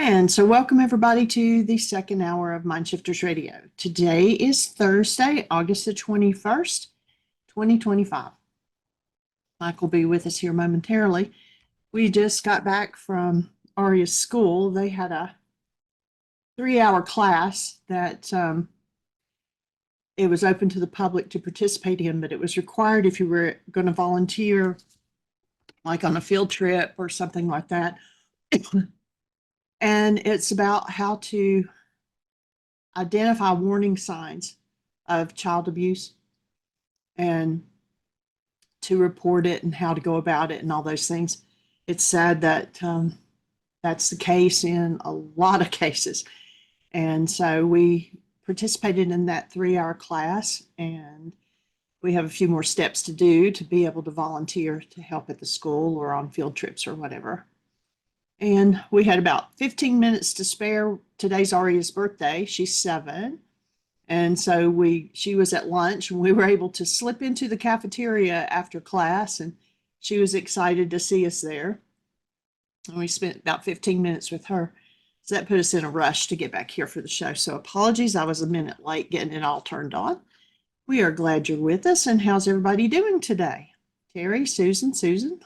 And so, welcome everybody to the second hour of Mindshifters Radio. Today is Thursday, August the 21st, 2025. Mike will be with us here momentarily. We just got back from Arya's school. They had a 3-hour class that it was open to the public to participate in, but it was required if you were going to volunteer, like on a field trip or something like that. And it's about how to identify warning signs of child abuse and to report it and how to go about it and all those things. It's sad that that's the case in a lot of cases. And so we participated in that 3-hour class, and we have a few more steps to do to be able to volunteer to help at the school or on field trips or whatever. And we had about 15 minutes to spare. Today's Arya's birthday. She's 7. And so she was at lunch, and we were able to slip into the cafeteria after class, and she was excited to see us there. And we spent about 15 minutes with her. So that put us in a rush to get back here for the show. So apologies, I was a minute late getting it all turned on. We are glad you're with us. And how's everybody doing today? Terry, Susan.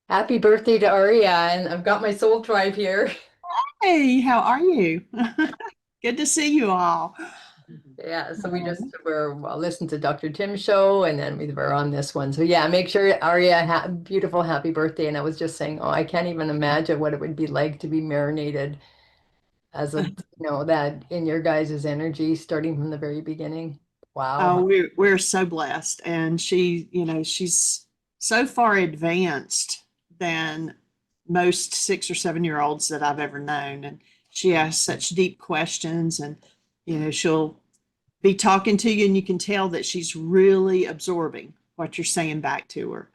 Happy birthday to Arya, and I've got my soul tribe here. Hey, how are you? Good to see you all. Yeah, so we just were listening to Dr. Tim's show, and then we were on this one. So yeah, make sure Arya, beautiful happy birthday. And I was just saying, oh, I can't even imagine what it would be like to be marinated as that in your guys' energy starting from the very beginning. Oh, Wow. we're so blessed, and she's so far advanced than most 6 or 7 year olds that I've ever known, and she asks such deep questions, and she'll be talking to you, and you can tell that she's really absorbing what you're saying back to her.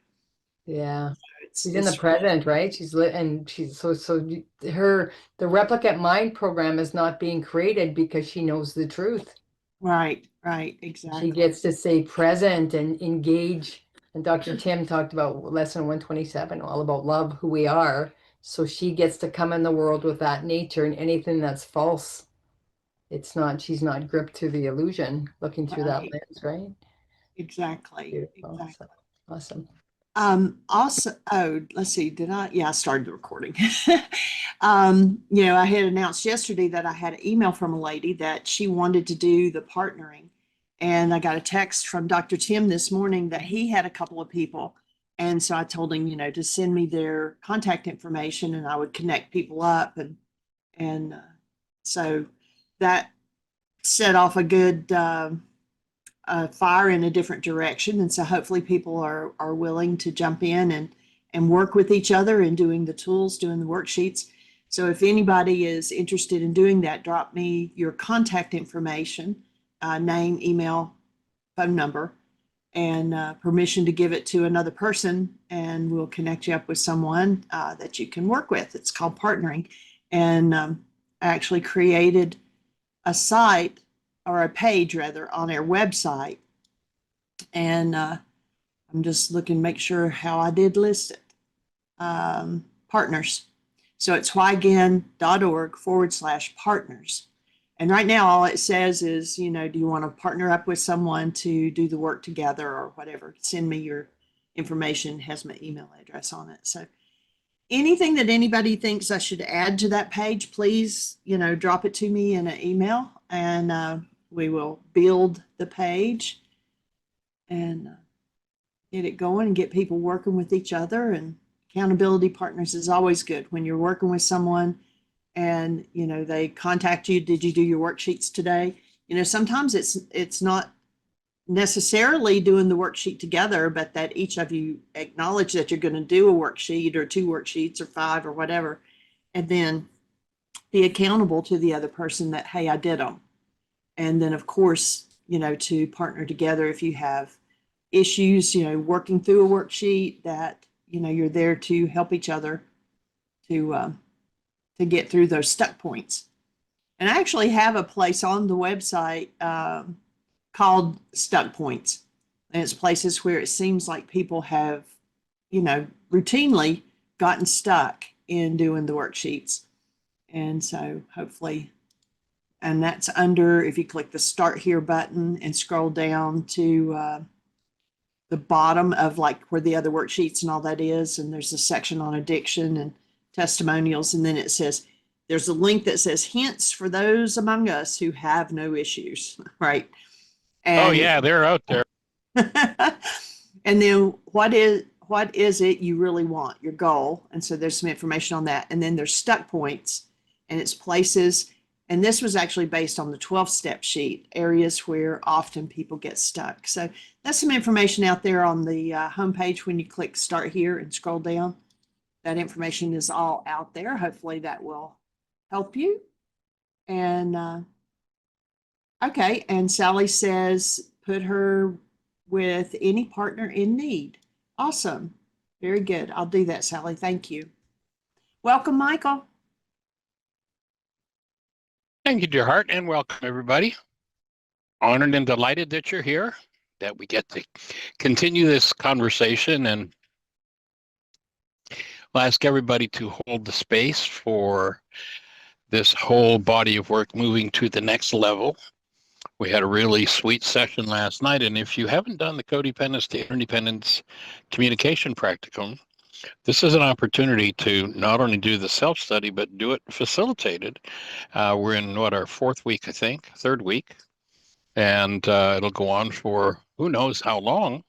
Yeah. It's She's in the it's present, right? She's lit and she's the replicate mind program is not being created because she knows the truth. right, She exactly. gets to stay present and engage. And Dr. Tim talked about lesson 127, all about love, who we are. So she gets to come in the world with that nature, and anything that's false, she's not gripped to the illusion, looking through that Right, lens, right? exactly, Beautiful. So exactly. awesome. Also, oh, let's see, did I? Yeah, I started the recording. I had announced yesterday that I had an email from a lady that she wanted to do the partnering. And I got a text from Dr. Tim this morning that he had a couple of people. And so I told him, to send me their contact information, and I would connect people up. And so that set off a good fire in a different direction. And so hopefully people are willing to jump in and work with each other in doing the tools, doing the worksheets. So if anybody is interested in doing that, drop me your contact information, name, email, phone number, and permission to give it to another person, and we'll connect you up with someone that you can work with. It's called partnering. And I actually created a site, or a page rather, on our website. And I'm just looking to make sure how I did list it. Partners. So it's whyagain.org/partners. And right now, all it says is, do you want to partner up with someone to do the work together or whatever? Send me your information, has my email address on it. So anything that anybody thinks I should add to that page, please, drop it to me in an email, and we will build the page and get it going and get people working with each other. And accountability partners is always good when you're working with someone and they contact you. Did you do your worksheets today? Sometimes it's not necessarily doing the worksheet together, but that each of you acknowledge that you're going to do a worksheet or 2 worksheets or 5 or whatever, and then be accountable to the other person that, hey, I did them. And then of course, to partner together if you have issues, working through a worksheet, that you're there to help each other to get through those stuck points. And I actually have a place on the website called Stuck Points. And it's places where it seems like people have, routinely gotten stuck in doing the worksheets. And so hopefully, and that's under, if you click the Start Here button and scroll down to the bottom of like where the other worksheets and all that is, and there's a section on addiction and testimonials, and then it says, there's a link that says hints for those among us who have no issues, right? Oh And yeah, they're out there. and then what is it you really want, your goal? And so there's some information on that. And then there's stuck points, and it's places. And this was actually based on the 12-step sheet, areas where often people get stuck. So that's some information out there on the homepage when you click Start Here and scroll down. That information is all out there. Hopefully that will help you. And okay, and Sally says put her with any partner in need. Awesome. Very good. I'll do that, Sally. Thank you. Welcome, Michael. Thank you, dear heart, and welcome everybody. Honored and delighted that you're here, that we get to continue this conversation, and I'll ask everybody to hold the space for this whole body of work moving to the next level. We had a really sweet session last night, and if you haven't done the Codependence to Interdependence Communication Practicum, this is an opportunity to not only do the self-study, but do it facilitated. We're in, our fourth week, I think, third week, and it'll go on for who knows how long.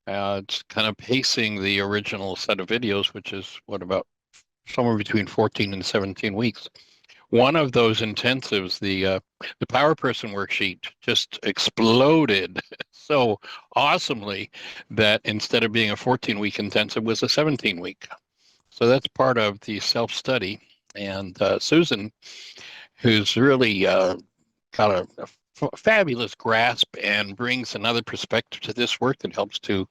It's kind of pacing the original set of videos, which is, about somewhere between 14 and 17 weeks. One of those intensives, the Power Person worksheet, just exploded so awesomely that instead of being a 14-week intensive, was a 17-week. So that's part of the self-study. And Susan, who's really got a fabulous grasp and brings another perspective to this work that helps to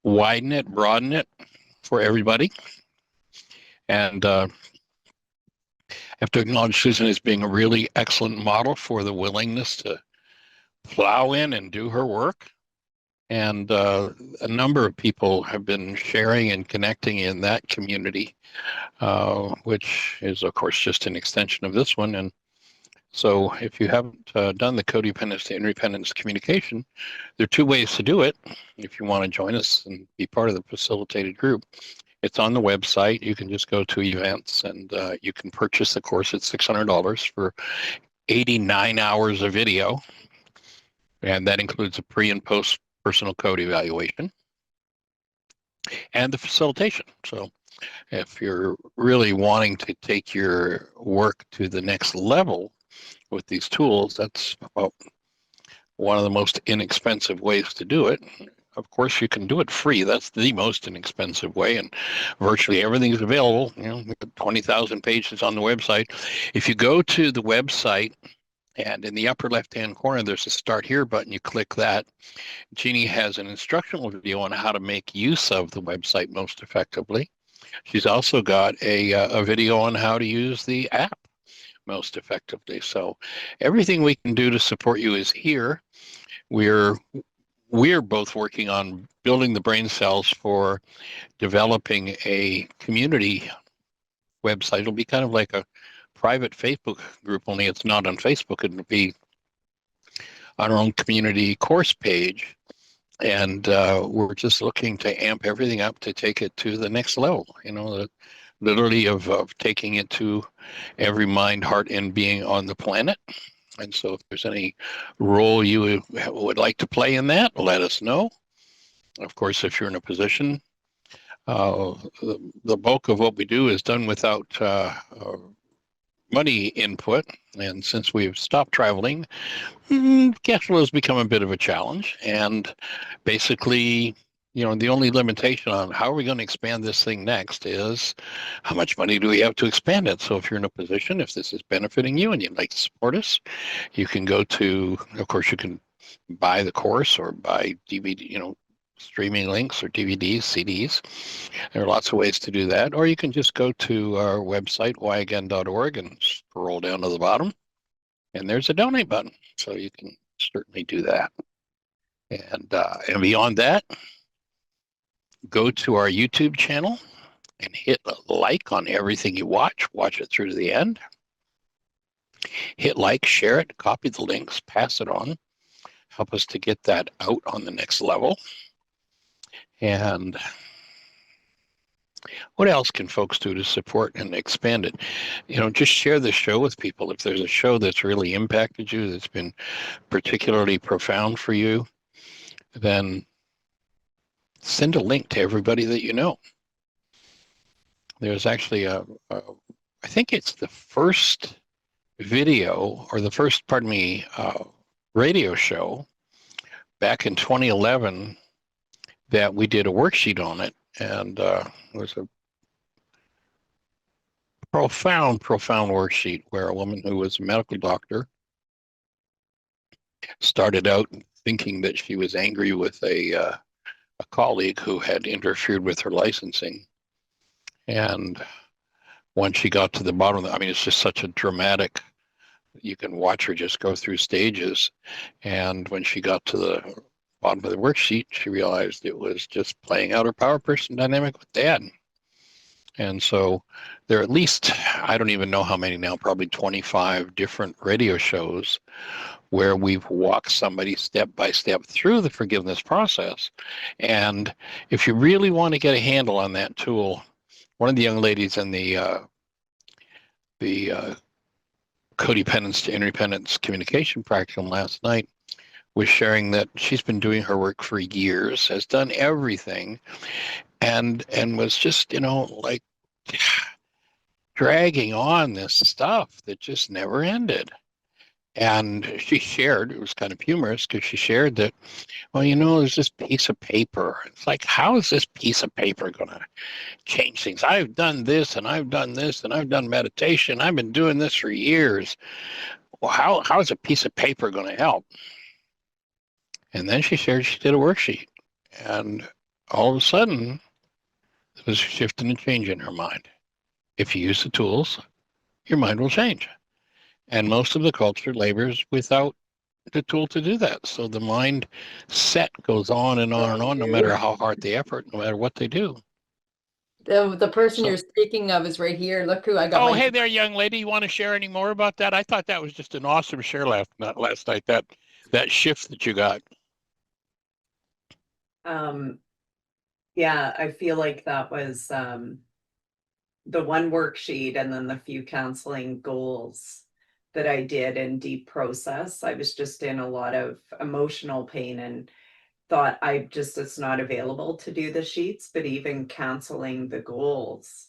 widen it, broaden it for everybody. And I have to acknowledge Susan as being a really excellent model for the willingness to plow in and do her work. And a number of people have been sharing and connecting in that community, which is, of course, just an extension of this one. And so if you haven't done the Codependence to Interdependence Communication, there are two ways to do it. If you want to join us and be part of the facilitated group, it's on the website. You can just go to events, and you can purchase the course at $600 for 89 hours of video. And that includes a pre and post personal code evaluation and the facilitation. So if you're really wanting to take your work to the next level with these tools, that's about one of the most inexpensive ways to do it. Of course, you can do it free. That's the most inexpensive way, and virtually everything is available. 20,000 pages on the website. If you go to the website, and in the upper left-hand corner, there's a Start Here button. You click that. Jeanie has an instructional video on how to make use of the website most effectively. She's also got a video on how to use the app most effectively. So everything we can do to support you is here. We're both working on building the brain cells for developing a community website. It'll be kind of like a private Facebook group, only it's not on Facebook. It'll be on our own community course page. And we're just looking to amp everything up to take it to the next level, literally of taking it to every mind, heart, and being on the planet. And so if there's any role you would like to play in that, let us know. Of course, if you're in a position, the bulk of what we do is done without money input. And since we've stopped traveling, cash flow has become a bit of a challenge. And basically, the only limitation on how are we going to expand this thing next is how much money do we have to expand it? So if you're in a position, if this is benefiting you and you'd like to support us, you can go to, of course, you can buy the course or buy DVD, streaming links or DVDs, CDs. There are lots of ways to do that. Or you can just go to our website, whyagain.org, and scroll down to the bottom. And there's a donate button. So you can certainly do that. And beyond that, go to our YouTube channel and hit like on everything you watch. Watch it through to the end. Hit like, share it, copy the links, pass it on. Help us to get that out on the next level. And what else can folks do to support and expand it? Just share the show with people. If there's a show that's really impacted you, that's been particularly profound for you, then send a link to everybody that you know. There's actually I think it's the first video, or the first, radio show back in 2011 that we did a worksheet on it. And it was a profound worksheet where a woman who was a medical doctor started out thinking that she was angry with a colleague who had interfered with her licensing. And when she got to the bottom of it's just such a dramatic, you can watch her just go through stages. And when she got to the bottom of the worksheet, she realized it was just playing out her power person dynamic with Dad. And so there are at least, I don't even know how many now, probably 25 different radio shows where we've walked somebody step by step through the forgiveness process. And if you really want to get a handle on that tool, one of the young ladies in the codependence to interdependence communication practicum last night was sharing that she's been doing her work for years, has done everything, and was just, like dragging on this stuff that just never ended. And she shared, it was kind of humorous because she shared that, well, there's this piece of paper. It's like, how is this piece of paper going to change things? I've done this and I've done this and I've done meditation. I've been doing this for years. Well, how is a piece of paper going to help? And then she shared she did a worksheet. And all of a sudden, there was a shift and a change in her mind. If you use the tools, your mind will change. And most of the culture labors without the tool to do that. So the mind set goes on and on and on, no matter how hard the effort, no matter what they do. The person you're speaking of is right here. Look who I got. Oh, hey there, young lady. You want to share any more about that? I thought that was just an awesome share last night, that shift that you got. Yeah, I feel like that was the one worksheet and then the few counseling goals that I did in deep process. I was just in a lot of emotional pain and thought it's not available to do the sheets, but even canceling the goals.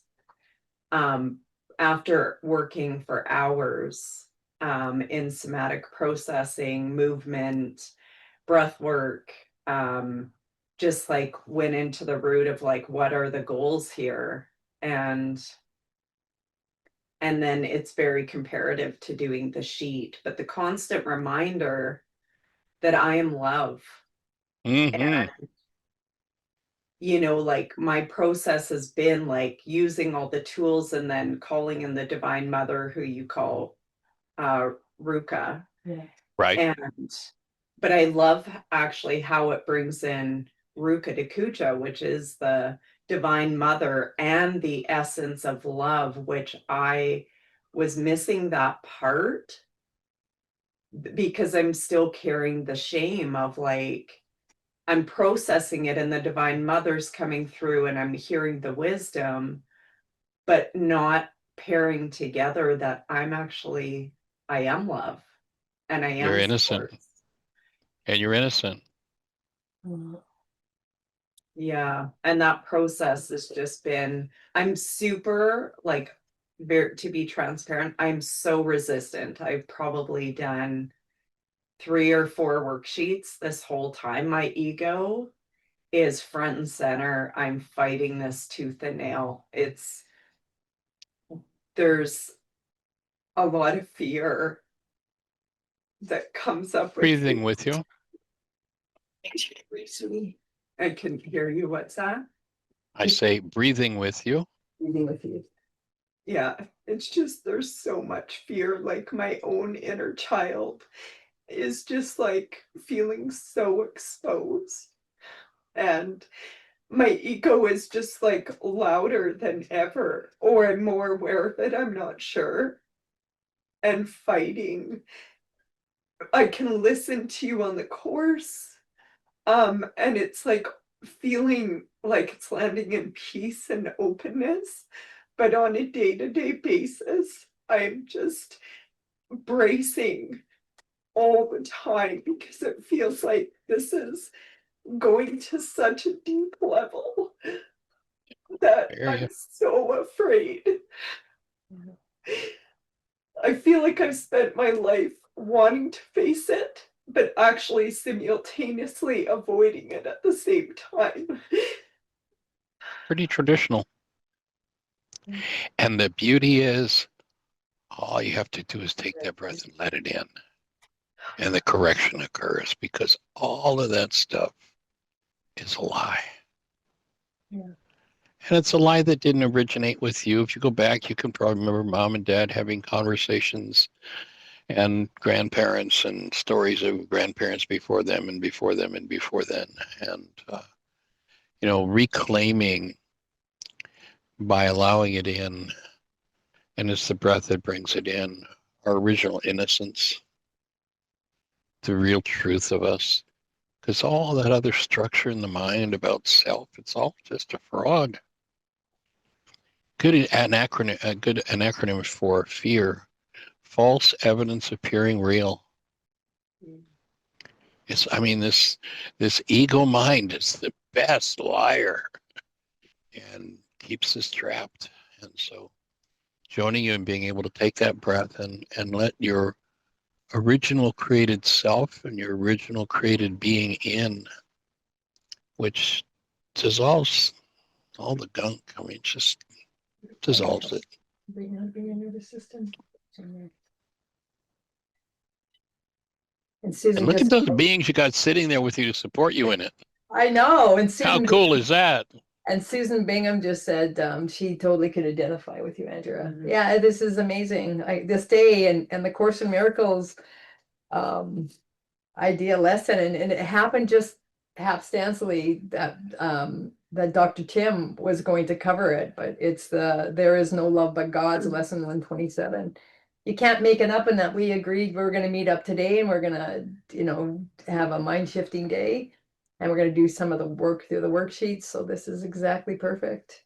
After working for hours in somatic processing, movement, breath work, just like went into the root of like, what are the goals here? And then it's very comparative to doing the sheet, but the constant reminder that I am love. Mm-hmm. And like my process has been like using all the tools and then calling in the Divine Mother, who you call Ruka. Yeah. Right. But I love actually how it brings in Ruka Dakucha, which is the Divine Mother and the essence of love, which I was missing that part because I'm still carrying the shame of like, I'm processing it and the Divine Mother's coming through and I'm hearing the wisdom, but not pairing together that I am love and I am You're innocent. source. And you're innocent. Yeah. And that process has just been, I'm super like, to be transparent, I'm so resistant. I've probably done 3 or 4 worksheets this whole time. My ego is front and center. I'm fighting this tooth and nail. There's a lot of fear that comes up with Breathing with you. I can hear you. What's that? I say breathing with you. Breathing with you. Yeah, it's just there's so much fear. Like my own inner child is just like feeling so exposed. And my ego is just like louder than ever, or I'm more aware of it, I'm not sure, and fighting. I can listen to you on the course, and it's like feeling like it's landing in peace and openness, but on a day-to-day basis, I'm just bracing all the time because it feels like this is going to such a deep level that I hear I'm you. so afraid. I feel like I've spent my life wanting to face it, but actually simultaneously avoiding it at the same time. Pretty traditional. And the beauty is, all you have to do is take that breath and let it in. And the correction occurs because all of that stuff is a lie. Yeah. And it's a lie that didn't originate with you. If you go back, you can probably remember mom and dad having conversations and grandparents and stories of grandparents before them and before them and before then. And, reclaiming by allowing it in. And it's the breath that brings it in, our original innocence, the real truth of us. Because all that other structure in the mind about self, it's all just a fraud. A good acronym for fear: false evidence appearing real. This ego mind is the best liar and keeps us trapped. And so joining you and being able to take that breath and let your original created self and your original created being in, which dissolves all the gunk. I mean, just dissolves it. Bring out your nervous system. And And Susan look at just, those beings you got sitting there with you to support you in it. I know. And How Susan, cool is that? and Susan Bingham just said she totally could identify with you, Andrea. Yeah, this is amazing. This day and the Course in Miracles idea lesson, and it happened just hapstantially that Dr. Tim was going to cover it, but it's the There Is No Love But God's lesson 127. You can't make it up, and that we agreed we're going to meet up today and we're going to, have a mind shifting day, and we're going to do some of the work through the worksheets. So this is exactly perfect.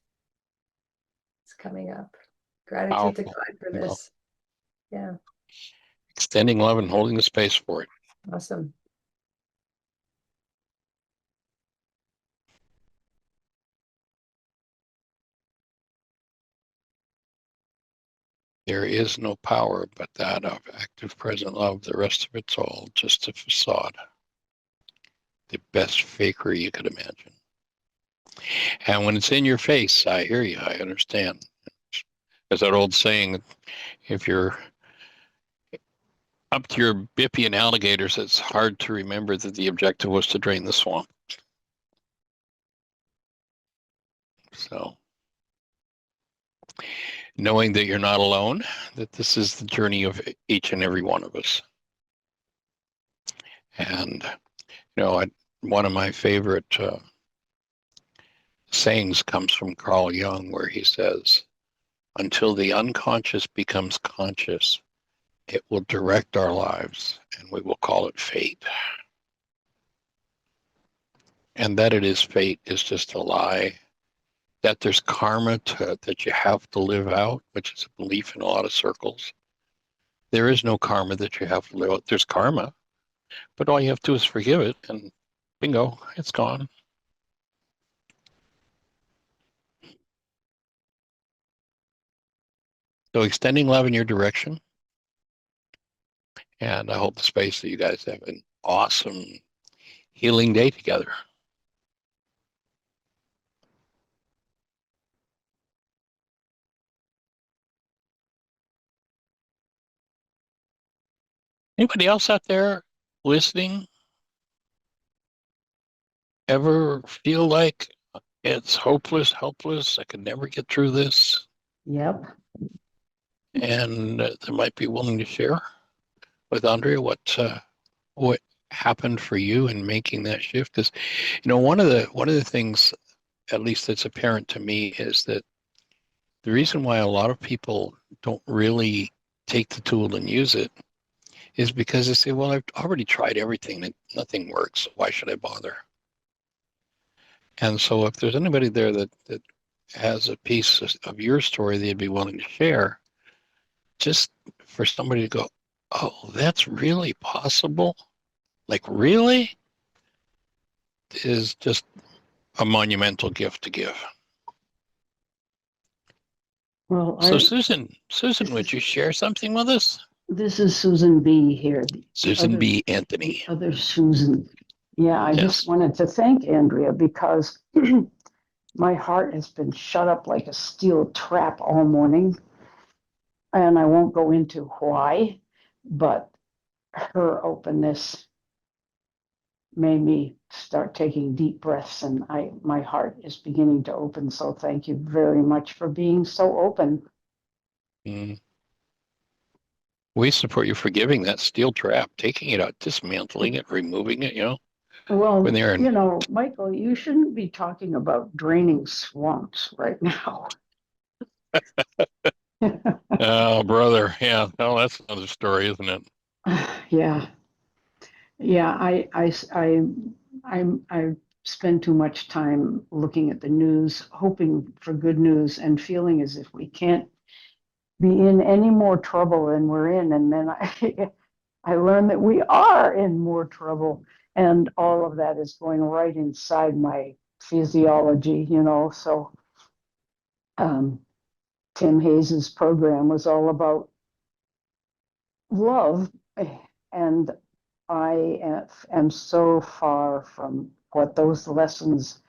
It's coming up. Gratitude to Powerful. God for Well, this. Yeah, extending love and holding the space for it. awesome. There is no power but that of active present love. The rest of it's all just a facade. The best fakery you could imagine. And when it's in your face, I hear you, I understand. There's that old saying, if you're up to your bippy and alligators, it's hard to remember that the objective was to drain the swamp. So knowing that you're not alone, that this is the journey of each and every one of us. And, one of my favorite sayings comes from Carl Jung, where he says, until the unconscious becomes conscious, it will direct our lives, and we will call it fate. And that it is fate is just a lie. That there's karma that you have to live out, which is a belief in a lot of circles. There is no karma that you have to live out. There's karma, but all you have to do is forgive it, and bingo, it's gone. So extending love in your direction, and I hope the space that you guys have an awesome healing day together. Anybody else out there listening ever feel like it's hopeless, helpless, I can never get through this, Yep. and they might be willing to share with Andria what happened for you in making that shift? Because one of the things at least that's apparent to me, is that the reason why a lot of people don't really take the tool and use it is because they say, well, I've already tried everything and nothing works. So why should I bother? And so if there's anybody there that has a piece of your story they'd be willing to share, just for somebody to go, oh, that's really possible? Like, really? Is just a monumental gift to give. Well, So Susan, would you share something with us? this is Susan B. here. Susan B. Anthony. Other Susan. Yeah, I just Yes. wanted to thank Andrea because my heart has been shut up like a steel trap all morning. And I won't go into why, but her openness made me start taking deep breaths, and my heart is beginning to open. So thank you very much for being so open. Mm. We support you for giving that steel trap, taking it out, dismantling it, removing it, Well, when they're in. Michael, you shouldn't be talking about draining swamps right now. Oh, brother. Yeah. Well, that's another story, isn't it? Yeah, yeah. I spend too much time looking at the news, hoping for good news, and feeling as if we can't be in any more trouble than we're in. And then I learned that we are in more trouble, and all of that is going right inside my physiology. So Tim Hayes's program was all about love, and I am so far from what those lessons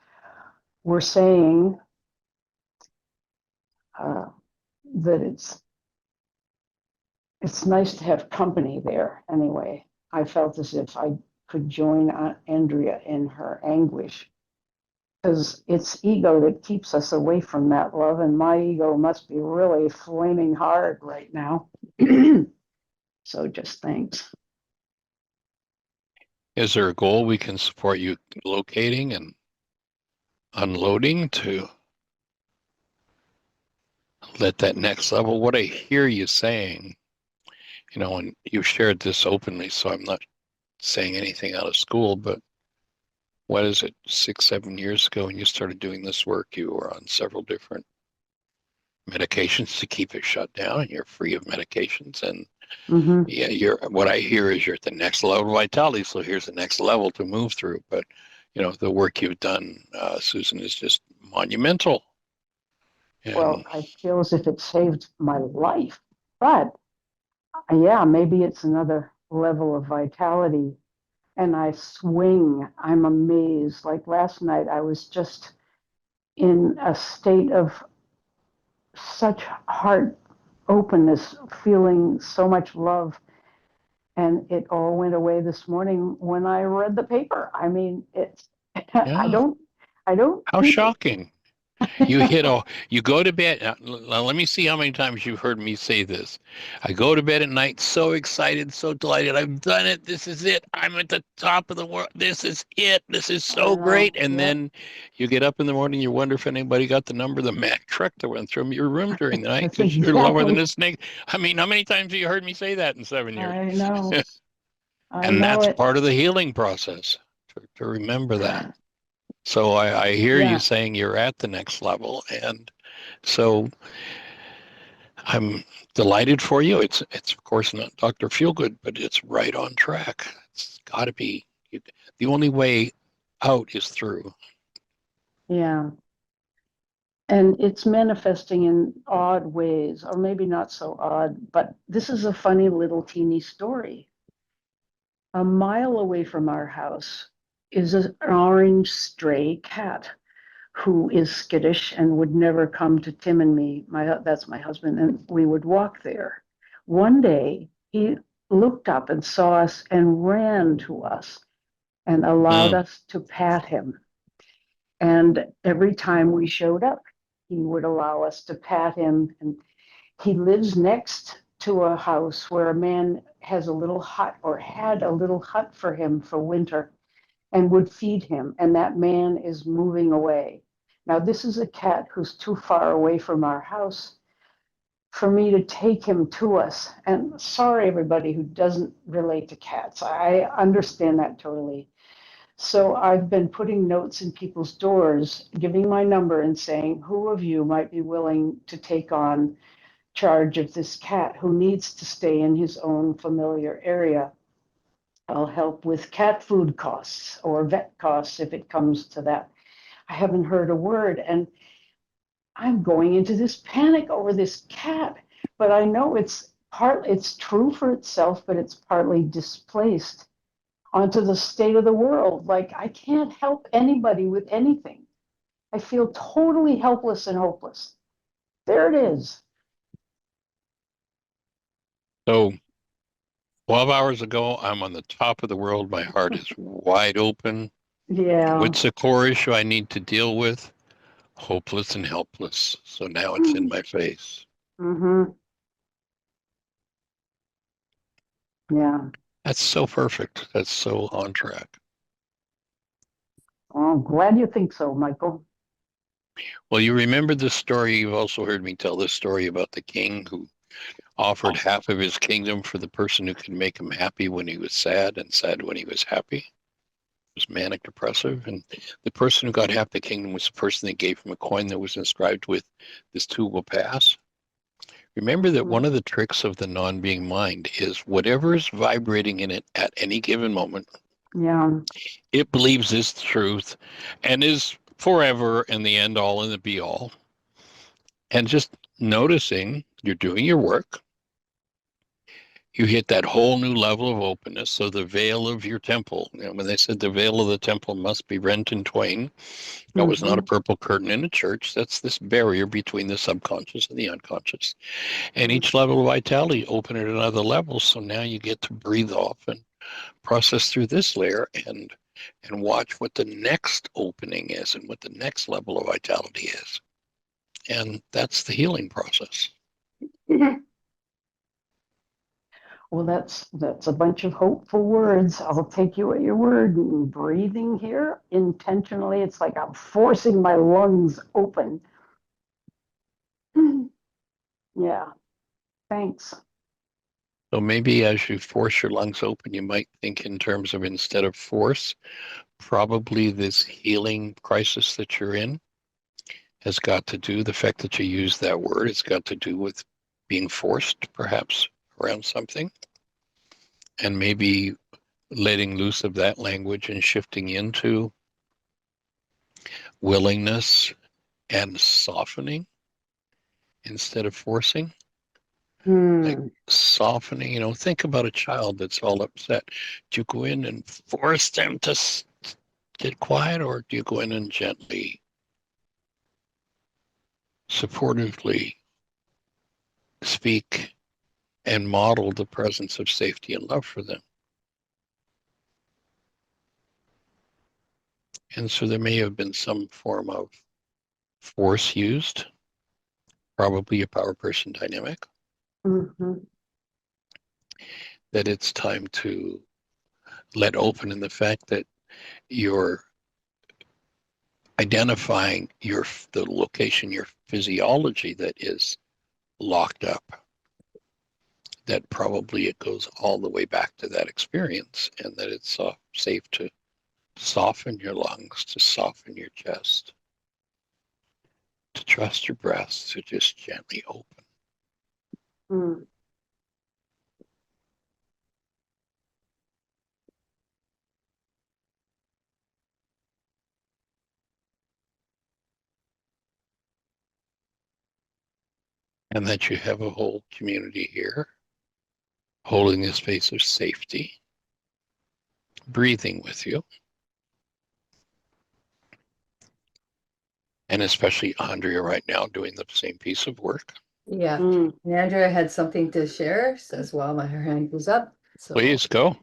were saying, that it's nice to have company there. Anyway, I felt as if I could join Andria in her anguish, because it's ego that keeps us away from that love, and my ego must be really flaming hard right now. So just thanks. Is there a goal we can support you locating and unloading to let that next level? What I hear you saying, and you shared this openly, so I'm not saying anything out of school, but what is it, 6-7 years ago when you started doing this work, you were on several different medications to keep it shut down, and you're free of medications. And yeah, what I hear is you're at the next level of vitality. So here's the next level to move through. But the work you've done, Susan, is just monumental. And Well, I feel as if it saved my life, but yeah, maybe it's another level of vitality. And I swing. I'm amazed. Like last night, I was just in a state of such heart openness, feeling so much love. And it all went away this morning when I read the paper. I mean, it's, I yeah, don't how keep it. shocking. You go to bed. Now, let me see how many times you've heard me say this. I go to bed at night so excited, so delighted. I've done it. This is it. I'm at the top of the world. This is it. This is so great. And then you get up in the morning, you wonder if anybody got the number of the Mack truck that went through your room during the night That's because you're lower than exactly. a snake. I mean, how many times have you heard me say that in 7 years? I know. I And know that's it. part of the healing process to remember that. So I hear you Yeah. saying you're at the next level. And so I'm delighted for you. It's of course not Dr. Feelgood, but it's right on track. It's got to be. The only way out is through. Yeah. And it's manifesting in odd ways, or maybe not so odd, but this is a funny little teeny story. A mile away from our house is an orange stray cat who is skittish and would never come to Tim and me. That's my husband, and we would walk there. One day he looked up and saw us and ran to us and allowed Mm, us to pat him. And every time we showed up, he would allow us to pat him. And he lives next to a house where a man has a little hut, or had a little hut for him for winter, and would feed him. And that man is moving away. Now, this is a cat who's too far away from our house for me to take him to us. And sorry, everybody who doesn't relate to cats. I understand that totally. So I've been putting notes in people's doors, giving my number and saying, who of you might be willing to take on charge of this cat who needs to stay in his own familiar area? I'll help with cat food costs or vet costs if it comes to that. I haven't heard a word, and I'm going into this panic over this cat. But I know it's true for itself, but it's partly displaced onto the state of the world. Like, I can't help anybody with anything. I feel totally helpless and hopeless. There it is. So 12 hours ago, I'm on the top of the world. My heart is wide open. Yeah. What's the core issue I need to deal with? Hopeless and helpless. So now it's in my face. Mm-hmm. Yeah. That's so perfect. That's so on track. Oh, I'm glad you think so, Michael. Well, you remember this story. You've also heard me tell this story about the king who offered half of his kingdom for the person who could make him happy when he was sad and sad when he was happy. It was manic depressive. And the person who got half the kingdom was the person that gave him a coin that was inscribed with, "This too will pass." Remember that one of the tricks of the non-being mind is whatever is vibrating in it at any given moment, Yeah. it believes is the truth and is forever and the end all and the be all. And just noticing you're doing your work, you hit that whole new level of openness. So the veil of your temple, when they said the veil of the temple must be rent in twain, that was not a purple curtain in a church. That's this barrier between the subconscious and the unconscious. And each level of vitality open at another level. So now you get to breathe off and process through this layer and watch what the next opening is and what the next level of vitality is. And that's the healing process. Well, that's a bunch of hopeful words. I'll take you at your word. Breathing here intentionally, it's like I'm forcing my lungs open. Yeah, thanks. So maybe as you force your lungs open, you might think in terms of, instead of force, probably this healing crisis that you're in has got to do, the fact that you use that word, it's got to do with being forced perhaps around something, and maybe letting loose of that language and shifting into willingness and softening instead of forcing. Like softening, think about a child that's all upset. Do you go in and force them to get quiet, or do you go in and gently, supportively speak and model the presence of safety and love for them? And so there may have been some form of force used, probably a power person dynamic, that it's time to let open in the fact that you're identifying the location, your physiology that is locked up, that probably it goes all the way back to that experience, and that it's safe to soften your lungs, to soften your chest, to trust your breath, to just gently open. And that you have a whole community here holding the space of safety, breathing with you. And especially Andria right now doing the same piece of work. Yeah. And Andria had something to share, says, well, her hand goes up. So please go.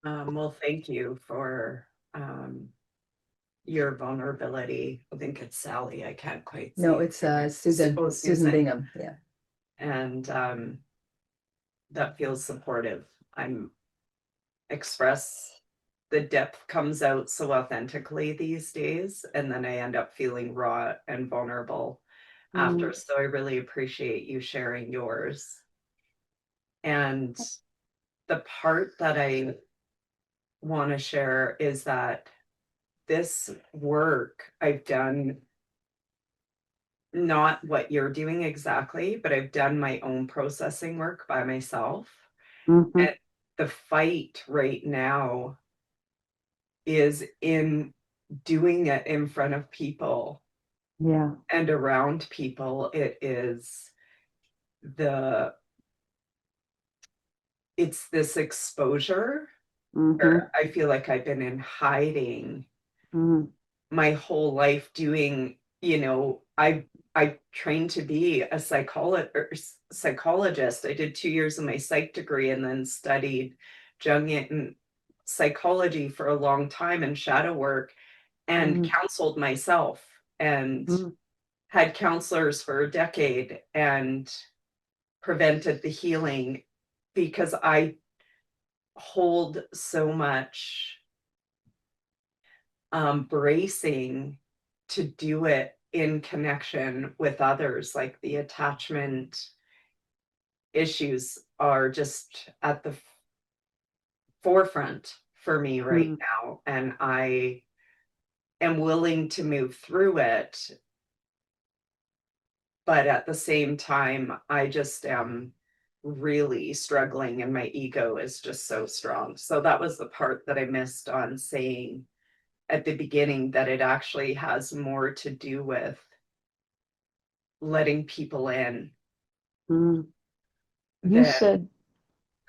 Well, thank you for your vulnerability. I think it's Sally. I can't quite see. No, it's Susan. Oh, Susan Bingham. Yeah. And that feels supportive. I'm express the depth comes out so authentically these days, and then I end up feeling raw and vulnerable after. So I really appreciate you sharing yours. And the part that I want to share is that this work I've done, not what you're doing exactly, but I've done my own processing work by myself. Mm-hmm. And the fight right now is in doing it in front of people Yeah. and around people. It's this exposure Mm-hmm. where I feel like I've been in hiding Mm-hmm. my whole life doing, I trained to be a psychologist. I did 2 years of my psych degree and then studied Jungian psychology for a long time and shadow work, and counseled myself and had counselors for a decade and prevented the healing because I hold so much bracing to do it in connection with others. Like the attachment issues are just at the forefront for me right now, and I am willing to move through it, but at the same time I just am really struggling and my ego is just so strong. So that was the part that I missed on saying at the beginning, that it actually has more to do with letting people in. You than, said,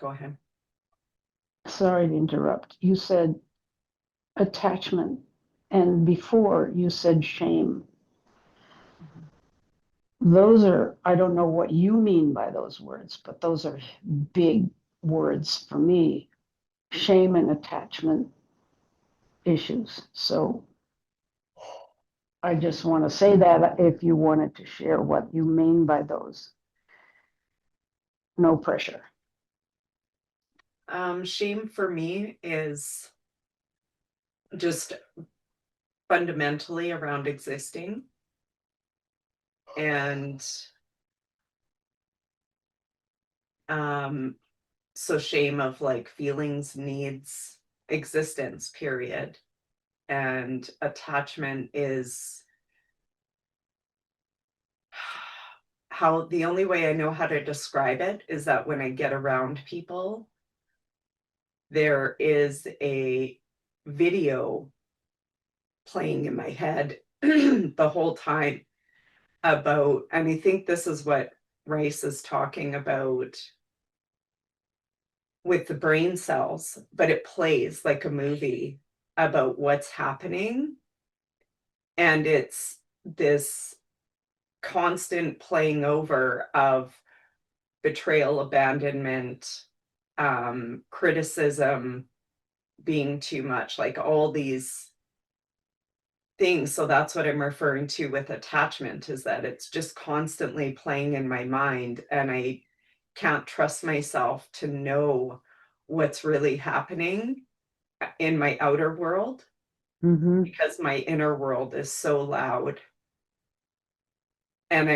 go ahead. sorry to interrupt. You said attachment, and before you said shame. Those are, I don't know what you mean by those words, but those are big words for me. Shame and attachment issues. So I just want to say that if you wanted to share what you mean by those, no pressure. Shame for me is just fundamentally around existing, and so shame of like feelings, needs, existence, period. And attachment is how, the only way I know how to describe it is that when I get around people, there is a video playing in my head the whole time about, and I think this is what Ryce is talking about with the brain cells, but it plays like a movie about what's happening. And it's this constant playing over of betrayal, abandonment, criticism, being too much, like all these things. So that's what I'm referring to with attachment, is that it's just constantly playing in my mind, and I can't trust myself to know what's really happening in my outer world, because my inner world is so loud, and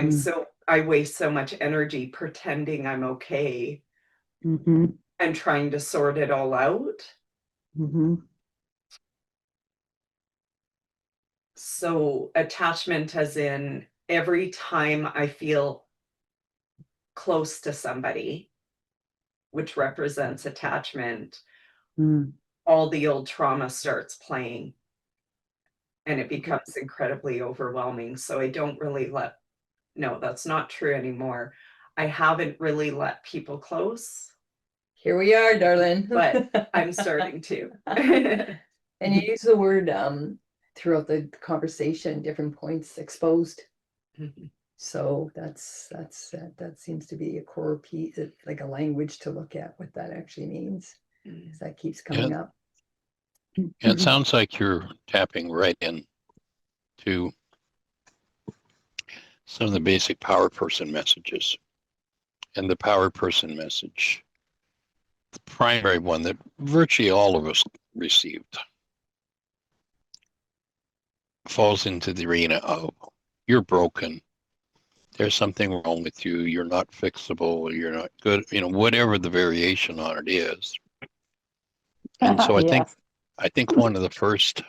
I waste so much energy pretending I'm okay and trying to sort it all out. So attachment, as in every time I feel close to somebody, which represents attachment, all the old trauma starts playing, and it becomes incredibly overwhelming. So I don't really no, that's not true anymore. I haven't really let people close. Here we are, darling. But I'm starting to. And you use the word throughout the conversation, different points, exposed. So that seems to be a core piece, like a language to look at what that actually means. That keeps coming up. It sounds like you're tapping right in to some of the basic power person messages. And the power person message, the primary one that virtually all of us received falls into the arena of you're broken. There's something wrong with you. You're not fixable. You're not good. Whatever the variation on it is. And so Yeah. I think one of the first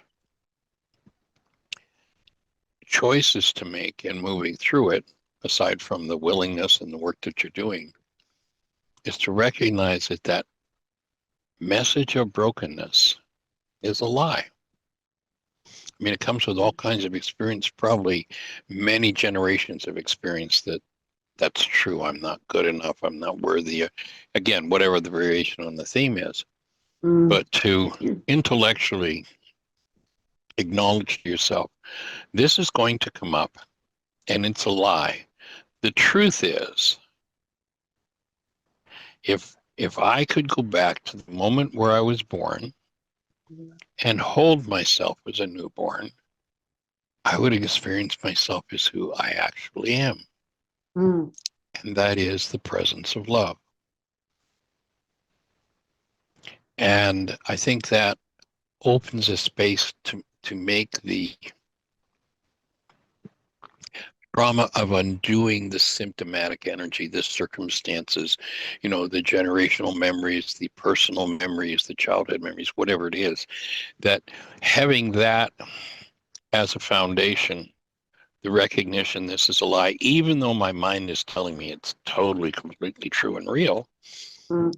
choices to make in moving through it, aside from the willingness and the work that you're doing, is to recognize that that message of brokenness is a lie. I mean, it comes with all kinds of experience, probably many generations of experience that's true. I'm not good enough. I'm not worthy. Again, whatever the variation on the theme is. Mm. But to intellectually acknowledge to yourself, this is going to come up and it's a lie. The truth is, if I could go back to the moment where I was born and hold myself as a newborn, I would experience myself as who I actually am. Mm. And that is the presence of love. And I think that opens a space to make the trauma of undoing the symptomatic energy, the circumstances, the generational memories, the personal memories, the childhood memories, whatever it is, that having that as a foundation, the recognition this is a lie, even though my mind is telling me it's totally, completely true and real, Mm.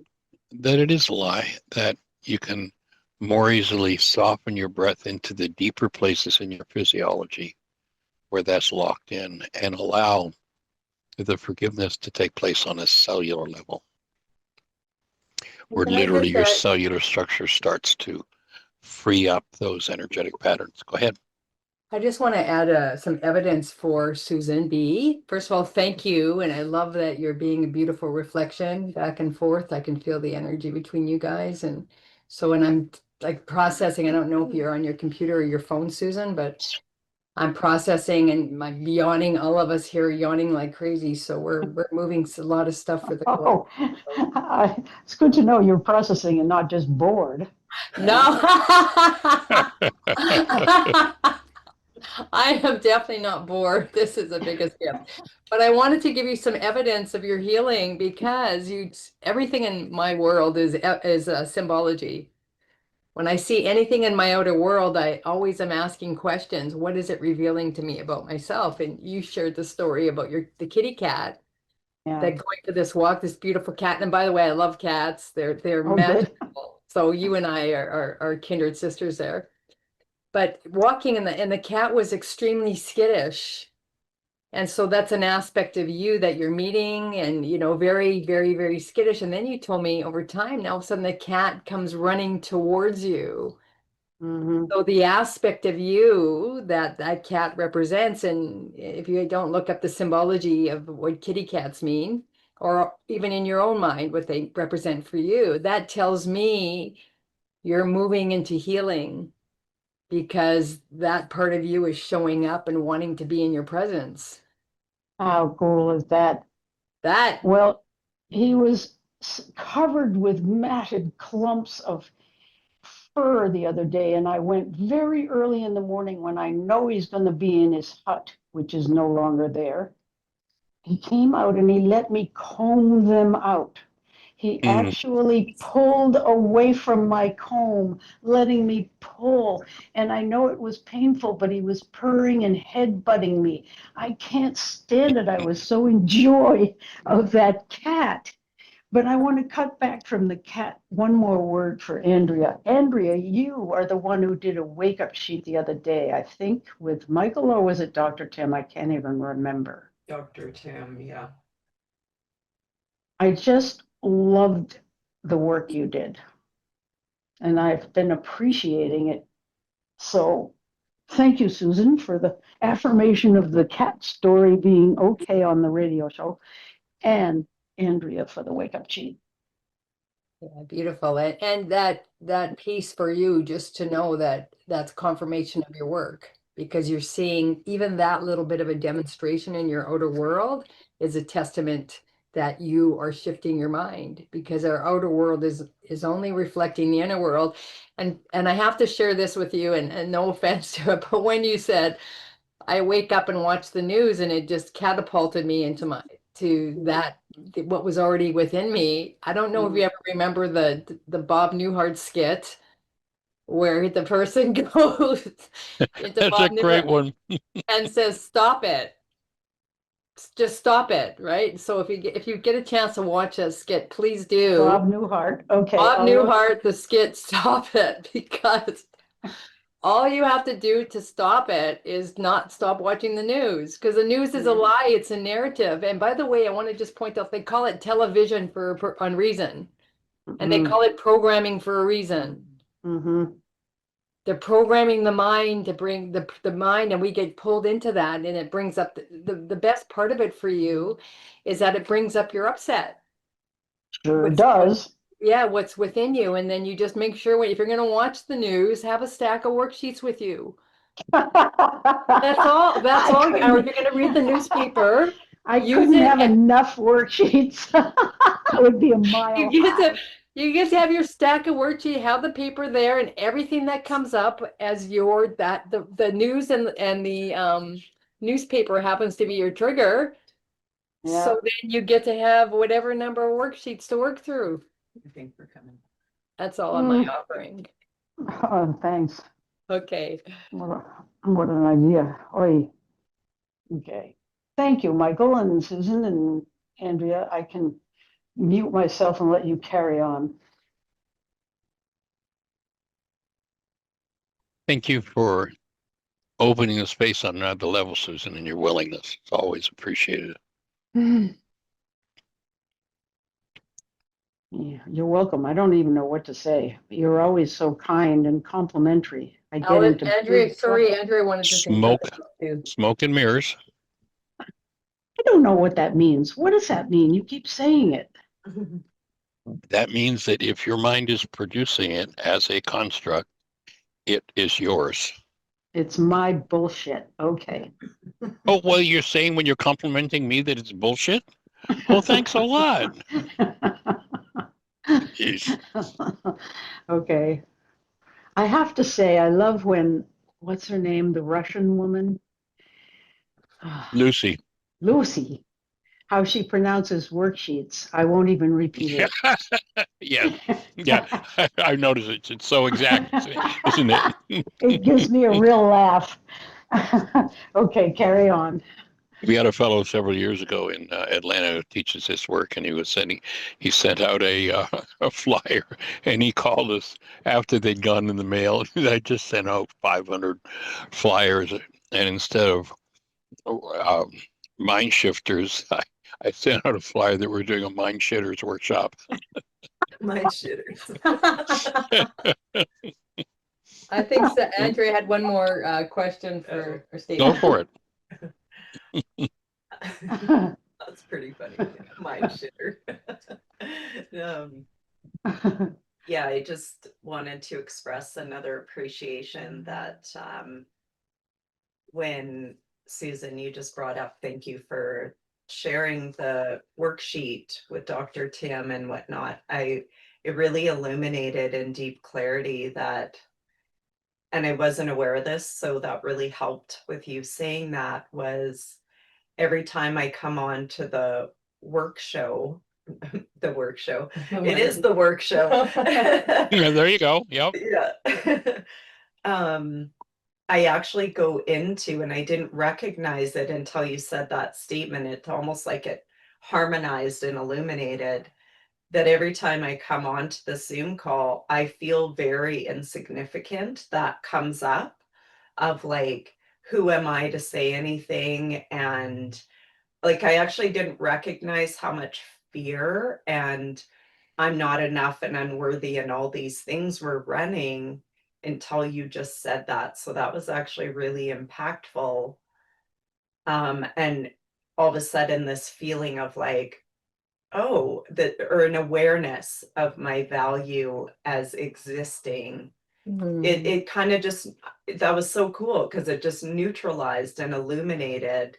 that it is a lie, that you can more easily soften your breath into the deeper places in your physiology where that's locked in and allow the forgiveness to take place on a cellular level, where Can I literally just your add, cellular structure starts to free up those energetic patterns. Go ahead. I just want to add some evidence for Susan B. First of all, thank you. And I love that you're being a beautiful reflection back and forth. I can feel the energy between you guys. And so when I'm like processing, I don't know if you're on your computer or your phone, Susan, but I'm processing and I'm yawning, all of us here yawning like crazy. So we're moving a lot of stuff for the Oh, it's good to know you're processing and not just bored. No. I am definitely not bored. This is the biggest gift. But I wanted to give you some evidence of your healing because everything in my world is symbology. When I see anything in my outer world, I always am asking questions. What is it revealing to me about myself? And you shared the story about the kitty cat Yeah. that going for this walk, this beautiful cat. And by the way, I love cats. They're Oh, good. magical. So you and I are kindred sisters there. But walking and the cat was extremely skittish. And so that's an aspect of you that you're meeting and, very, very, very skittish. And then you told me over time, now all of a sudden the cat comes running towards you. Mm-hmm. So the aspect of you that cat represents, and if you don't look up the symbology of what kitty cats mean, or even in your own mind, what they represent for you, that tells me you're moving into healing because that part of you is showing up and wanting to be in your presence. How cool is that? That, Well, he was covered with matted clumps of fur the other day, and I went very early in the morning when I know he's going to be in his hut, which is no longer there. He came out and he let me comb them out. He Mm. actually pulled away from my comb, letting me pull. And I know it was painful, but he was purring and head-butting me. I can't stand it. I was so in joy of that cat. But I want to cut back from the cat. One more word for Andrea. Andrea, you are the one who did a wake-up sheet the other day, I think, with Michael, or was it Dr. Tim? I can't even remember. Dr. Tim, yeah. I just loved the work you did, and I've been appreciating it. So thank you, Susan, for the affirmation of the cat story being okay on the radio show, and Andrea for the wake-up sheet. yeah, beautiful. And that piece for you, just to know that that's confirmation of your work because you're seeing even that little bit of a demonstration in your outer world is a testament that you are shifting your mind, because our outer world is only reflecting the inner world. And I have to share this with you, and no offense to it, but when you said, I wake up and watch the news, and it just catapulted me into what was already within me. I don't know if you ever remember the Bob Newhart skit where the person goes into That's a Bob great Newhart one. and says, "Stop it. Just stop it," right? So if you get a chance to watch that skit, please do. Bob Newhart. Okay. Bob Newhart, the skit, "Stop it," because all you have to do to stop it is not stop watching the news, because the news is a lie. It's a narrative. And by the way, I want to just point out, they call it television for a reason, and they call it programming for a reason. Mm-hmm. They're programming the mind to bring the mind, and we get pulled into that, and it brings up the best part of it for you is that it brings up your upset. Sure does. Yeah, what's within you. And then you just make sure, if you're going to watch the news, have a stack of worksheets with you. That's all. That's all. Or if you're going to read the newspaper, I use couldn't it. have enough worksheets. That would be a mile high. You get to have your stack of worksheets, have the paper there, and everything that comes up as the news and the newspaper happens to be your trigger. Yeah. So then you get to have whatever number of worksheets to work through. I think we're coming. That's all I'm offering. Oh, thanks. Okay. What an idea. Oy. Okay. Thank you, Michael and Susan and Andrea. I can mute myself and let you carry on. Thank you for opening the space on another level, Susan, and your willingness. It's always appreciated. Yeah, you're welcome. I don't even know what to say. You're always so kind and complimentary. I get into Andrea, big sorry, trouble. Andrea wanted to say Smoke, something too. smoke and mirrors. I don't know what that means. What does that mean? You keep saying it. That means that if your mind is producing it as a construct, it is yours. It's my bullshit. Okay. Oh, well, you're saying when you're complimenting me that it's bullshit? Well, thanks a lot. Jeez. Okay. I have to say, I love when, what's her name? The Russian woman? Lucy. Lucy. How she pronounces worksheets. I won't even repeat it. Yeah. I noticed it. It's so exact, isn't it? It gives me a real laugh. Okay, carry on. We had a fellow several years ago in Atlanta who teaches this work, and he sent out a flyer, and he called us after they'd gone in the mail. I just sent out 500 flyers, and instead of mind shifters, I sent out a flyer that we're doing a mind shitters workshop. Mind shitters. I think so. Andrea had one more question or Go statement. for it. That's pretty funny. Mind shitter. Yeah, I just wanted to express another appreciation that when Susan, you just brought up, thank you for sharing the worksheet with Dr. Tim and whatnot. It really illuminated in deep clarity that, and I wasn't aware of this, so that really helped with you saying that, was every time I come on to the work show, the work show, it is the work show. Yeah, there you go. Yep. Yeah. I actually go into, and I didn't recognize it until you said that statement. It's almost like it harmonized and illuminated that every time I come on to the Zoom call, I feel very insignificant. That comes up of like, who am I to say anything? And like, I actually didn't recognize how much fear and I'm not enough and unworthy and all these things were running until you just said that. So that was actually really impactful. And all of a sudden this feeling of like, oh, that, or an awareness of my value as existing. It kind of just, that was so cool because it just neutralized and illuminated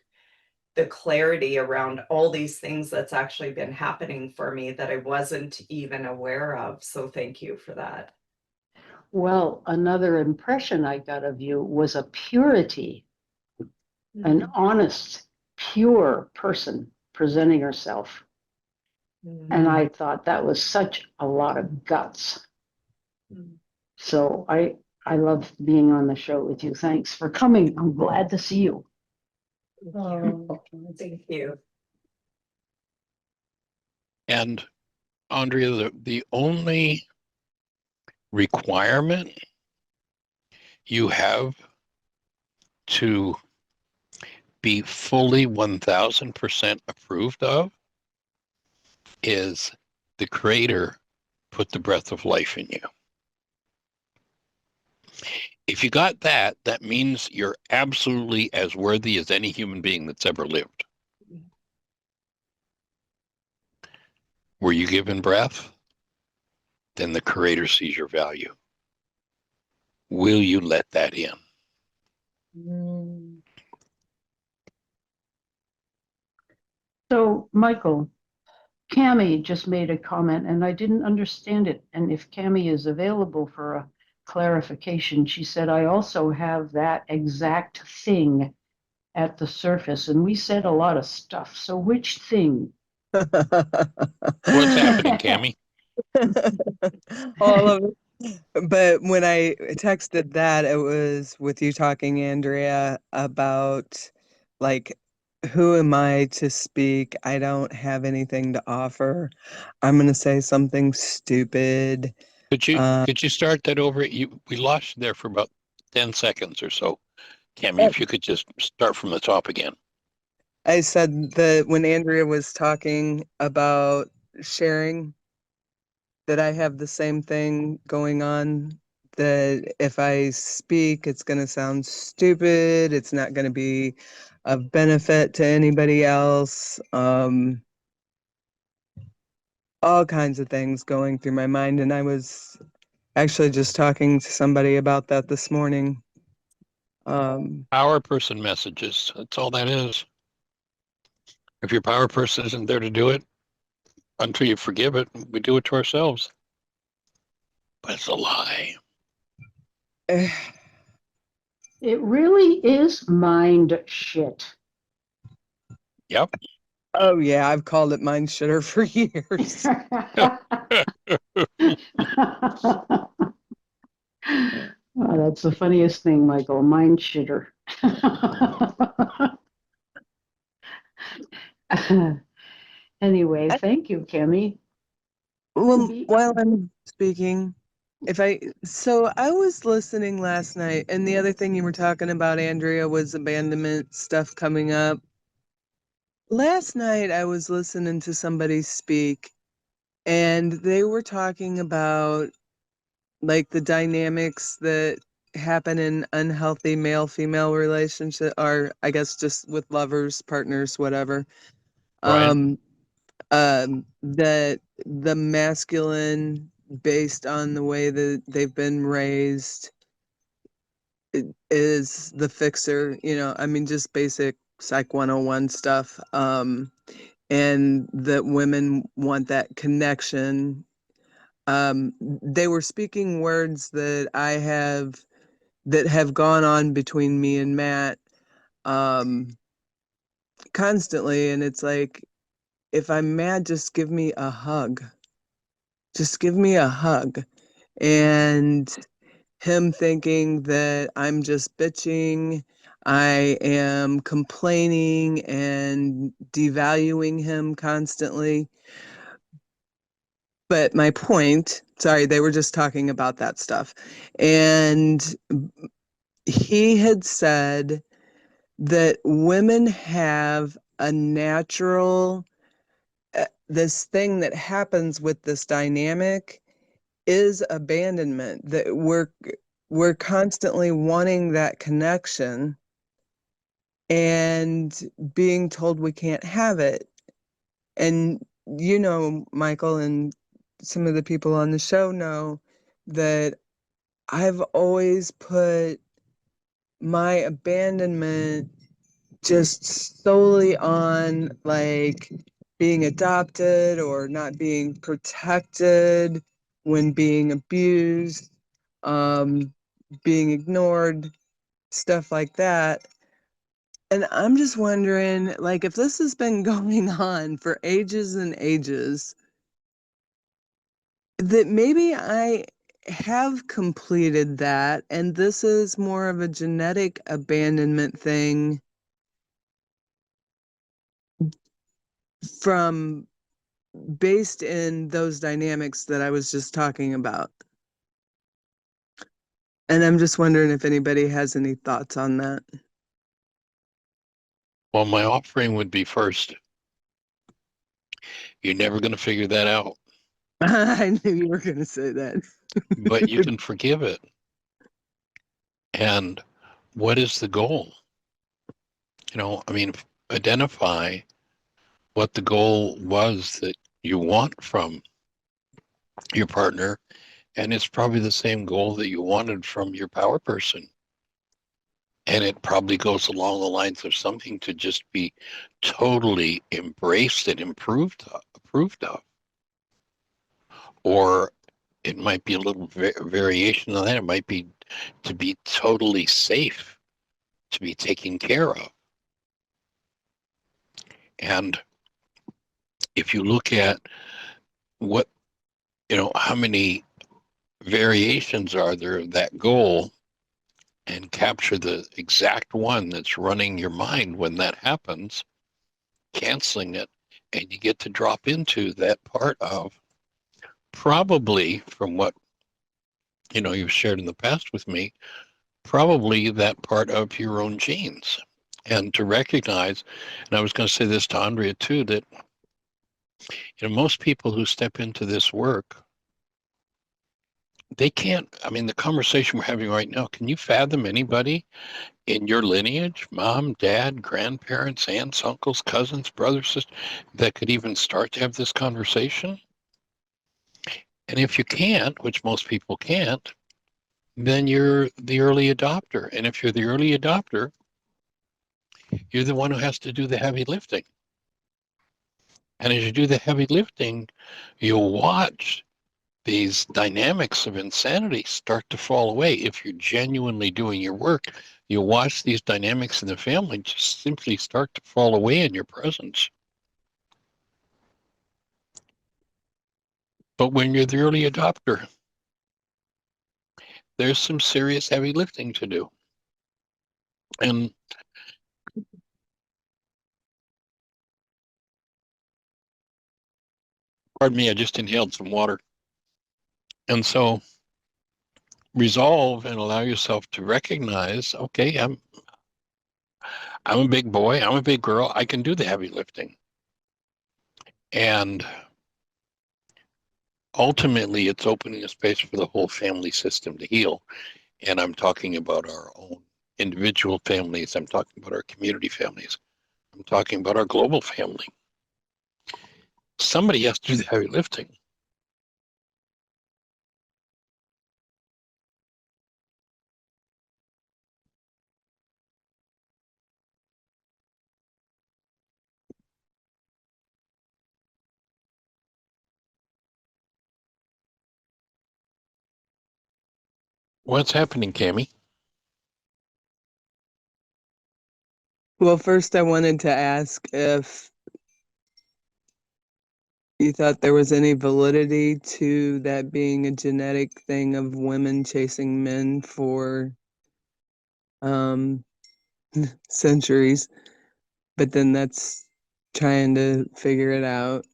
the clarity around all these things that's actually been happening for me that I wasn't even aware of. So thank you for that. Well, another impression I got of you was a purity, an honest, pure person presenting herself. And I thought that was such a lot of guts. So I love being on the show with you. Thanks for coming. I'm glad to see you. Thank you. And Andrea, the only requirement you have to be fully 1000% approved of is the creator put the breath of life in you. If you got that, that means you're absolutely as worthy as any human being that's ever lived. Were you given breath? Then the creator sees your value. Will you let that in? So, Michael, Cami just made a comment and I didn't understand it. And if Cami is available for a clarification, she said, I also have that exact thing at the surface. And we said a lot of stuff. So which thing? What's happening, Cami? All of it. But when I texted that, it was with you talking, Andrea, about like, who am I to speak? I don't have anything to offer. I'm going to say something stupid. Could you start that over? We lost you there for about 10 seconds or so. Cami, if you could just start from the top again. I said that when Andrea was talking about sharing, that I have the same thing going on, that if I speak, it's going to sound stupid. It's not going to be of benefit to anybody else. All kinds of things going through my mind. And I was actually just talking to somebody about that this morning. Power person messages. That's all that is. If your power person isn't there to do it, until you forgive it, we do it to ourselves. But it's a lie. It really is mind shit. Yep. Oh yeah, I've called it mind shitter for years. Oh, that's the funniest thing, Michael. Mind shitter. Anyway, thank you, Kimmy. Well, while I'm speaking, so I was listening last night, and the other thing you were talking about, Andrea, was abandonment stuff coming up. Last night I was listening to somebody speak, and they were talking about like the dynamics that happen in unhealthy male-female relationship, or I guess just with lovers, partners, whatever. Right. That the masculine, based on the way that they've been raised, is the fixer, I mean, just basic Psych 101 stuff. And that women want that connection. They were speaking words that have gone on between me and Matt, constantly. And it's like, if I'm mad, just give me a hug. Just give me a hug. And him thinking that I'm just bitching, I am complaining and devaluing him constantly. But my point, sorry, they were just talking about that stuff. And he had said that women have a natural, this thing that happens with this dynamic is abandonment, that we're constantly wanting that connection and being told we can't have it. And Michael, and some of the people on the show know that I've always put my abandonment just solely on like being adopted or not being protected when being abused, being ignored, stuff like that. And I'm just wondering, like, if this has been going on for ages and ages, that maybe I have completed that, and this is more of a genetic abandonment thing from based in those dynamics that I was just talking about. And I'm just wondering if anybody has any thoughts on that. Well, my offering would be first, you're never going to figure that out, I knew you were going to say that. but you can forgive it. And what is the goal? I mean, identify what the goal was that you want from your partner, and it's probably the same goal that you wanted from your power person. And it probably goes along the lines of something to just be totally embraced and approved of. Or it might be a little variation on that. It might be to be totally safe, to be taken care of. And if you look at what, how many variations are there of that goal and capture the exact one that's running your mind when that happens, canceling it, and you get to drop into that part of probably from what you've shared in the past with me, probably that part of your own genes. And to recognize, and I was going to say this to Andria too, that most people who step into this work, they can't, I mean, the conversation we're having right now, can you fathom anybody in your lineage, mom, dad, grandparents, aunts, uncles, cousins, brothers, sisters, that could even start to have this conversation? And if you can't, which most people can't, then you're the early adopter. And if you're the early adopter, you're the one who has to do the heavy lifting. And as you do the heavy lifting, you'll watch these dynamics of insanity start to fall away. If you're genuinely doing your work, you'll watch these dynamics in the family just simply start to fall away in your presence. But when you're the early adopter, there's some serious heavy lifting to do. And pardon me, I just inhaled some water. And so resolve and allow yourself to recognize, okay, I'm a big boy, I'm a big girl, I can do the heavy lifting. And ultimately, it's opening a space for the whole family system to heal. And I'm talking about our own individual families. I'm talking about our community families. I'm talking about our global family. Somebody has to do the heavy lifting. What's happening, Cami? Well, first I wanted to ask if you thought there was any validity to that being a genetic thing of women chasing men for centuries, but then that's trying to figure it out.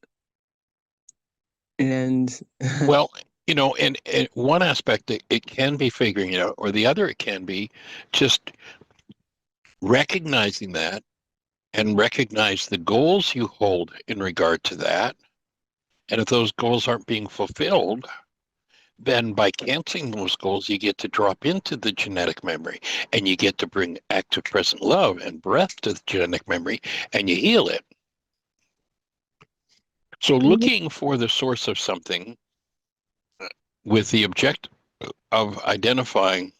And Well, and one aspect it can be figuring it out, or the other it can be just recognizing that and recognize the goals you hold in regard to that. And if those goals aren't being fulfilled, then by canceling those goals, you get to drop into the genetic memory and you get to bring active present love and breath to the genetic memory and you heal it. So looking for the source of something with the objective of identifying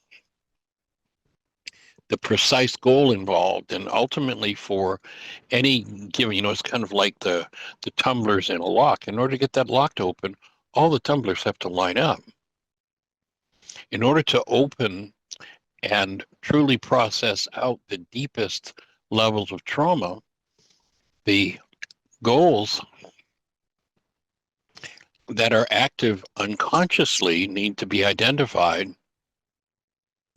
the precise goal involved, and ultimately for any given, it's kind of like the tumblers in a lock. In order to get that lock to open, all the tumblers have to line up. In order to open and truly process out the deepest levels of trauma, the goals that are active unconsciously need to be identified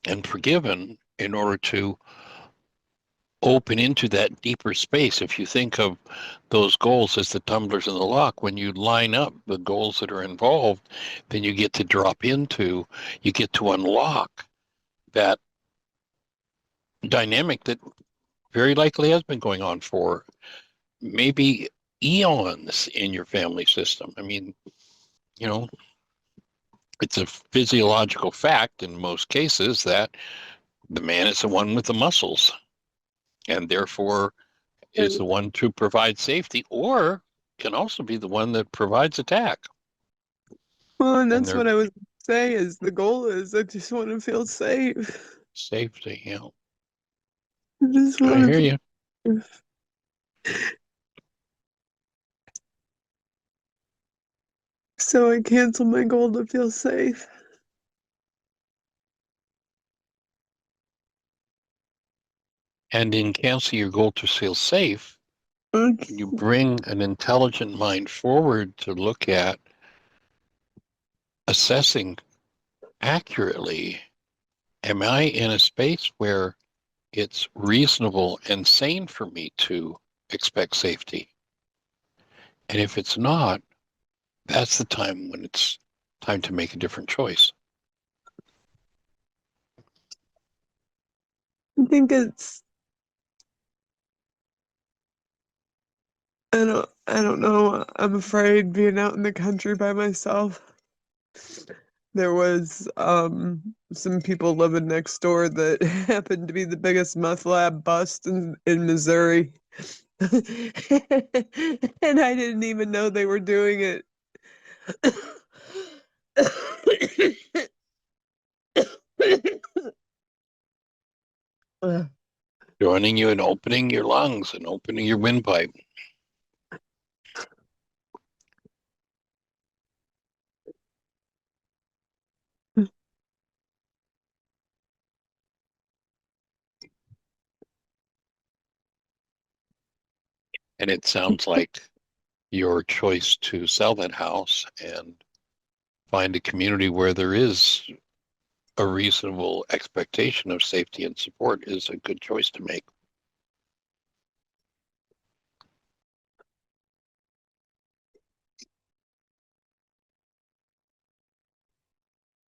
and forgiven in order to open into that deeper space. If you think of those goals as the tumblers in the lock, when you line up the goals that are involved, then you get to drop into, you get to unlock that dynamic that very likely has been going on for maybe eons in your family system. I mean, it's a physiological fact in most cases that the man is the one with the muscles and therefore is the one to provide safety, or can also be the one that provides attack. Well, and And that's what I was say is the goal is I just want to feel safe. safety, I just I want hear to you. feel safe. So I cancel my goal to feel safe. And in canceling your goal to feel safe, you bring an intelligent mind forward to look at assessing accurately, am I in a space where it's reasonable and sane for me to expect safety? And if it's not, that's the time when it's time to make a different choice. I think I don't know. I'm afraid being out in the country by myself. There was some people living next door that happened to be the biggest meth lab bust in Missouri. And I didn't even know they were doing it. Joining you in opening your lungs and opening your windpipe. And it sounds like your choice to sell that house and find a community where there is a reasonable expectation of safety and support is a good choice to make.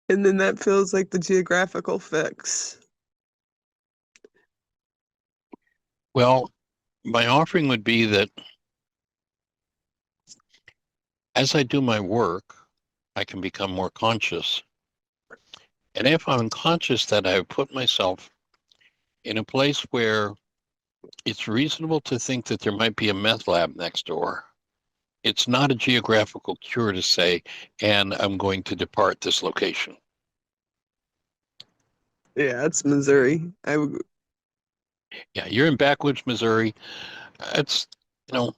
And then that feels like the geographical fix. Well, my offering would be that as I do my work, I can become more conscious. And if I'm conscious that I've put myself in a place where it's reasonable to think that there might be a meth lab next door, it's not a geographical cure to say, and I'm going to depart this location. Yeah, it's Missouri. Yeah, you're in backwoods Missouri. It's, you know,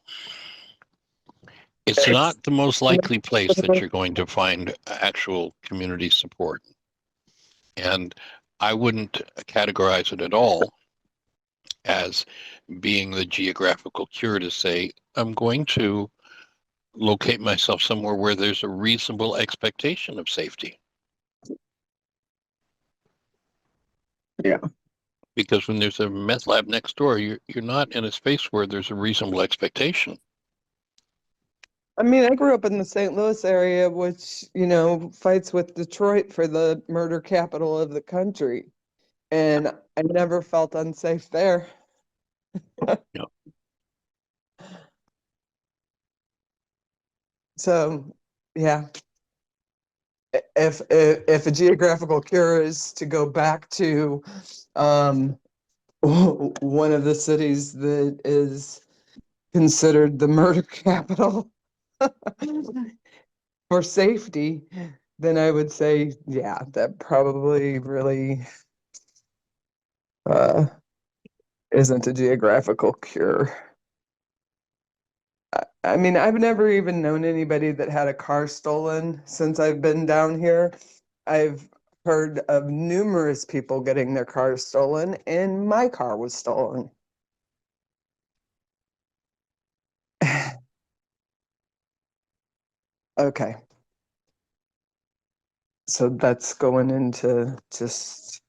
it's not the most likely place that you're going to find actual community support. And I wouldn't categorize it at all as being the geographical cure to say, I'm going to locate myself somewhere where there's a reasonable expectation of safety. Yeah. Because when there's a meth lab next door, you're not in a space where there's a reasonable expectation. I mean, I grew up in the St. Louis area, which, fights with Detroit for the murder capital of the country. And I never felt unsafe there. Yeah. So, yeah. If a geographical cure is to go back to one of the cities that is considered the murder capital for safety, then I would say, yeah, that probably really uh, isn't a geographical cure. I mean, I've never even known anybody that had a car stolen since I've been down here. I've heard of numerous people getting their cars stolen, and my car was stolen. Okay. So that's going into just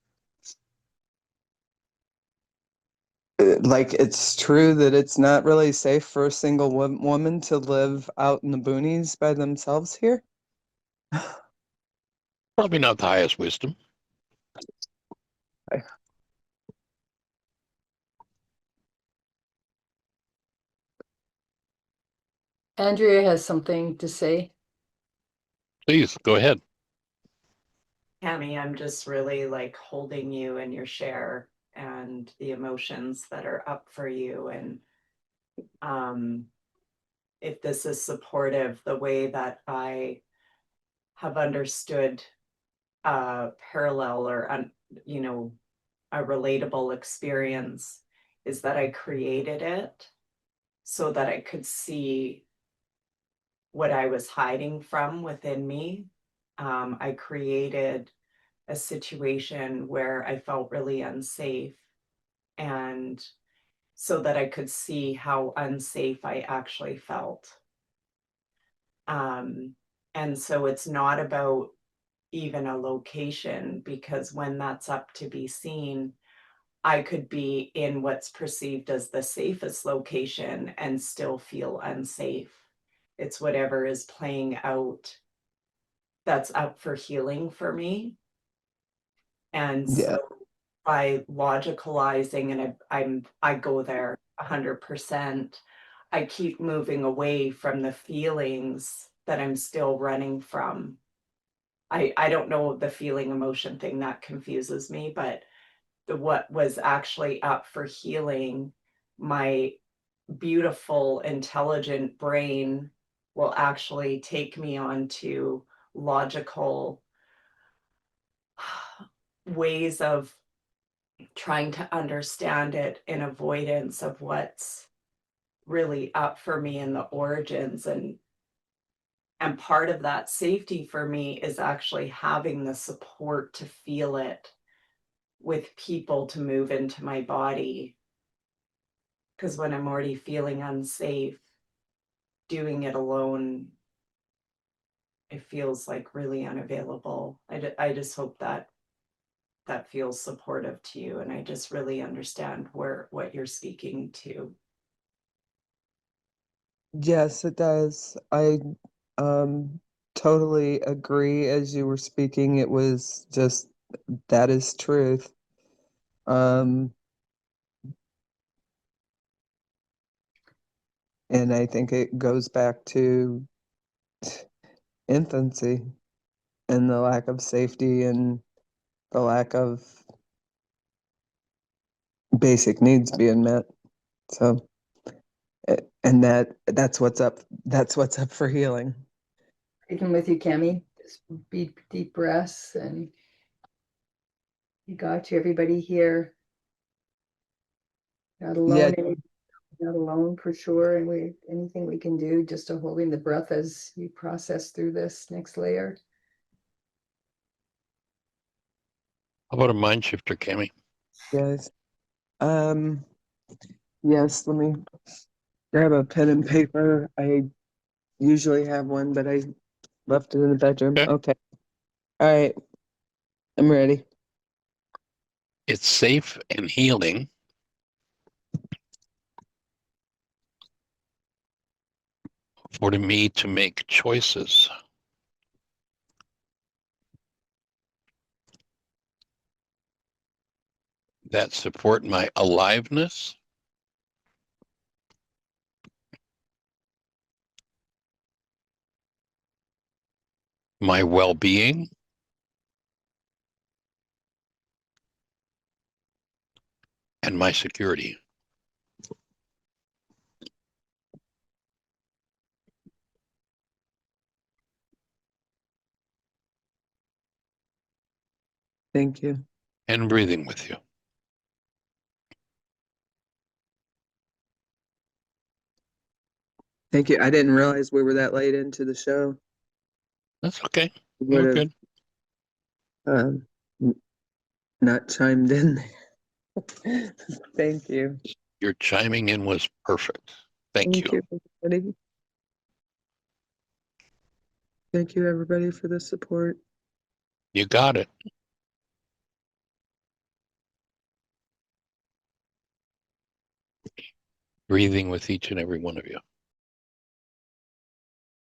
like it's true that it's not really safe for a single woman to live out in the boonies by themselves here. Probably not the highest wisdom. Andrea has something to say. Please go ahead. Tammy, I'm just really like holding you in your share and the emotions that are up for you. And if this is supportive, the way that I have understood parallel or, you know, a relatable experience is that I created it so that I could see what I was hiding from within me. I created a situation where I felt really unsafe, and so that I could see how unsafe I actually felt. And so it's not about even a location, because when that's up to be seen, I could be in what's perceived as the safest location and still feel unsafe. It's whatever is playing out that's up for healing for me. And Yeah. so by logicalizing, and I go there 100%, I keep moving away from the feelings that I'm still running from. I don't know the feeling emotion thing, that confuses me, but what was actually up for healing, my beautiful, intelligent brain will actually take me on to logical ways of trying to understand it in avoidance of what's really up for me in the origins. And part of that safety for me is actually having the support to feel it with people to move into my body. Because when I'm already feeling unsafe, doing it alone, it feels like really unavailable. I just hope that that feels supportive to you, and I just really understand what you're speaking to. Yes, it does. I um totally agree. As you were speaking, it was just that is truth. Um and I think it goes back to infancy and the lack of safety and the lack of basic needs being met. So and that's what's up for healing. Even with you, Cami, just deep breaths, and you got you, everybody here. Not alone, Yeah, not alone for sure. And anything we can do just to holding the breath as you process through this next layer. How about a mind shifter, Cami? yes. Um yes, let me grab a pen and paper. I usually have one, but I left it in the bedroom. Okay. Okay. All right. I'm ready. It's safe and healing for me to make choices that support my aliveness, my well-being, and my security. Thank you. And breathing with you. Thank you. I didn't realize we were that late into the show. That's okay. Would We're have good. n- not chimed in there. Thank you. Your chiming in was perfect. Thank Thank you. you, everybody. Thank you, everybody, for the support. You got it. Breathing with each and every one of you.